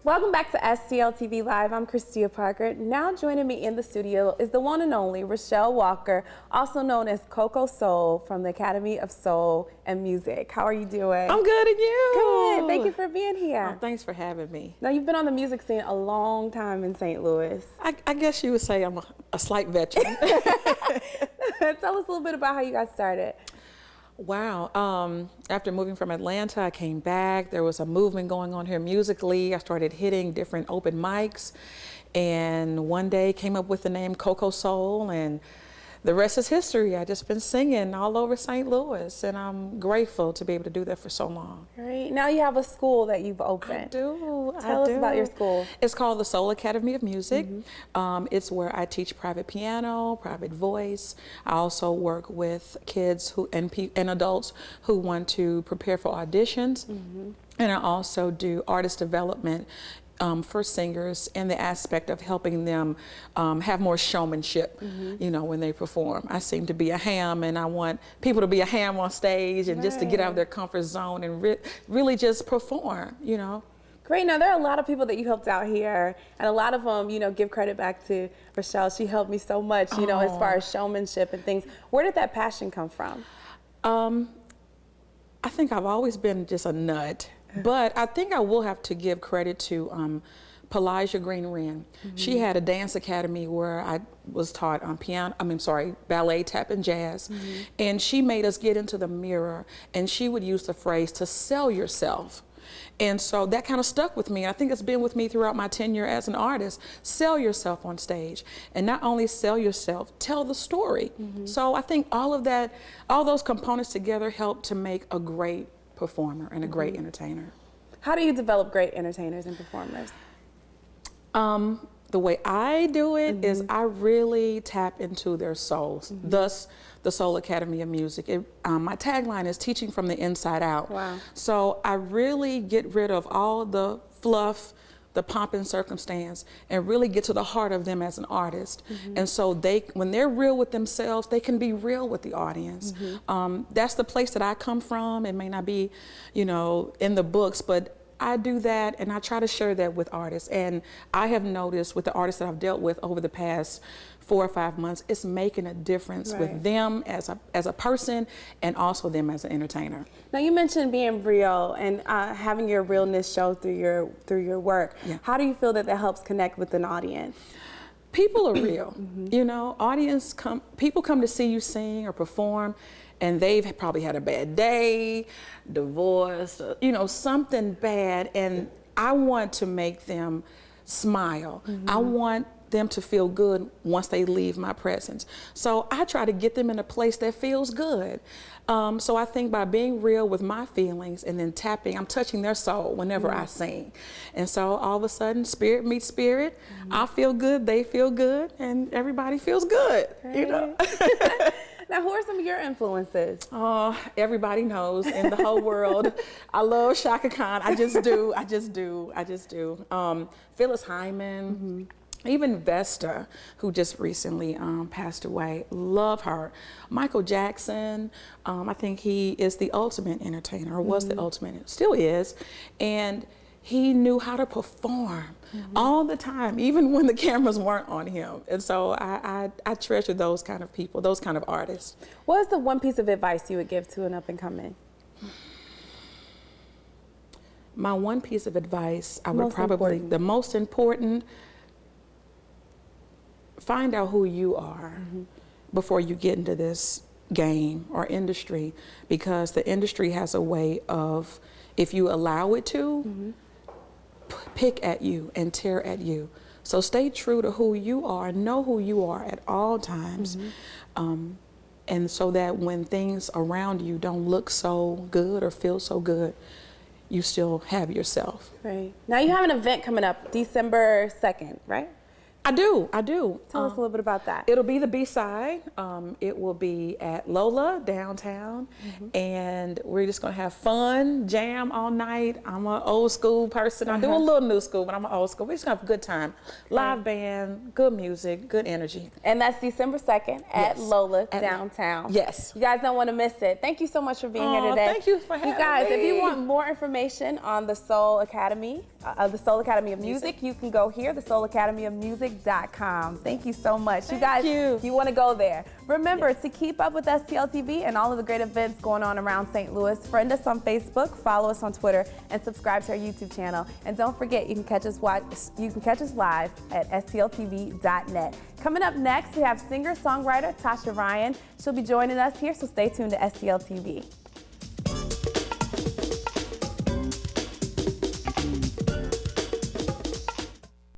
Welcome back to STL TV Live. I'm Christia Parker. Now joining me in the studio is the one and only Rochelle Walker, also known as CoCo Soul from the Academy of Soul and Music. How are you doing? I'm good, and you? Good. Thank you for being here. Oh, thanks for having me. Now, you've been on the music scene a long time in St. Louis. I guess you would say I'm a slight veteran. Tell us a little bit about how you got started. Wow. After moving from Atlanta, I came back. There was a movement going on here musically. I started hitting different open mics, and one day came up with the name CoCo Soul, and the rest is history. I just been singing all over St. Louis, and I'm grateful to be able to do that for so long. Great. Now you have a school that you've opened. I do. Tell us about your school. It's called the Soul Academy of Music. It's where I teach private piano, private voice. I also work with kids and adults who want to prepare for auditions. And I also do artist development for singers in the aspect of helping them have more showmanship, you know, when they perform. I seem to be a ham, and I want people to be a ham on stage and just to get out of their comfort zone and really just perform, you know. Great. Now, there are a lot of people that you helped out here, and a lot of them, you know, give credit back to Rochelle. She helped me so much, you know, as far as showmanship and things. Where did that passion come from? I think I've always been just a nut. But I think I will have to give credit to Pelagia Green-Wren. She had a dance academy where I was taught ballet, tap, and jazz. And she made us get into the mirror, and she would use the phrase to sell yourself. And so that kind of stuck with me. I think it's been with me throughout my tenure as an artist. Sell yourself on stage. And not only sell yourself, tell the story. So I think all of that, all those components together help to make a great performer and a great entertainer. How do you develop great entertainers and performers? The way I do it is I really tap into their souls, thus the Soul Academy of Music. My tagline is teaching from the inside out. Wow. So I really get rid of all the fluff, the pomp and circumstance, and really get to the heart of them as an artist. And so when they're real with themselves, they can be real with the audience. That's the place that I come from. It may not be, you know, in the books, but I do that, and I try to share that with artists. And I have noticed with the artists that I've dealt with over the past 4 or 5 months, it's making a difference with them as a person, and also them as an entertainer. Now, you mentioned being real and having your realness show through your work. How do you feel that helps connect with an audience? People are real. You know, people come to see you sing or perform, and they've probably had a bad day, divorce, you know, something bad, and I want to make them smile. I want them to feel good once they leave my presence. So I try to get them in a place that feels good. So I think by being real with my feelings and then tapping, I'm touching their soul whenever I sing. And so all of a sudden, spirit meets spirit. I feel good, they feel good, and everybody feels good, you know. Now, who are some of your influences? Everybody knows in the whole world. I love Shaka Khan. I just do. Phyllis Hyman. Even Vesta, who just recently passed away, love her. Michael Jackson, I think he is the ultimate entertainer, or was the ultimate, still is. And he knew how to perform all the time, even when the cameras weren't on him. And so I treasure those kind of people, those kind of artists. What is the one piece of advice you would give to an up-and-coming? My one piece of advice, I would probably, the most important, find out who you are before you get into this game or industry, because the industry has a way of, if you allow it to, pick at you and tear at you. So stay true to who you are, know who you are at all times, and so that when things around you don't look so good or feel so good, you still have yourself. Right. Now you have an event coming up December 2nd, right? I do. Tell us a little bit about that. It'll be the B-side. It will be at Lola downtown, and we're just gonna have fun, jam all night. I'm an old school person. I do a little new school, but I'm an old school. We're just gonna have a good time. Live band, good music, good energy. And that's December 2nd at Lola downtown. Yes. You guys don't want to miss it. Thank you so much for being here today. Thank you for having me. You guys, if you want more information on the Soul Academy, the Soul Academy of Music, you can go here, thesoulacademyofmusic.com. Thank you so much. You guys, you want to go there. Remember to keep up with STL TV and all of the great events going on around St. Louis. Friend us on Facebook, follow us on Twitter, and subscribe to our YouTube channel. And don't forget, you can catch us live at stltv.net. Coming up next, we have singer-songwriter Tasha Ryan. She'll be joining us here, so stay tuned to STL TV.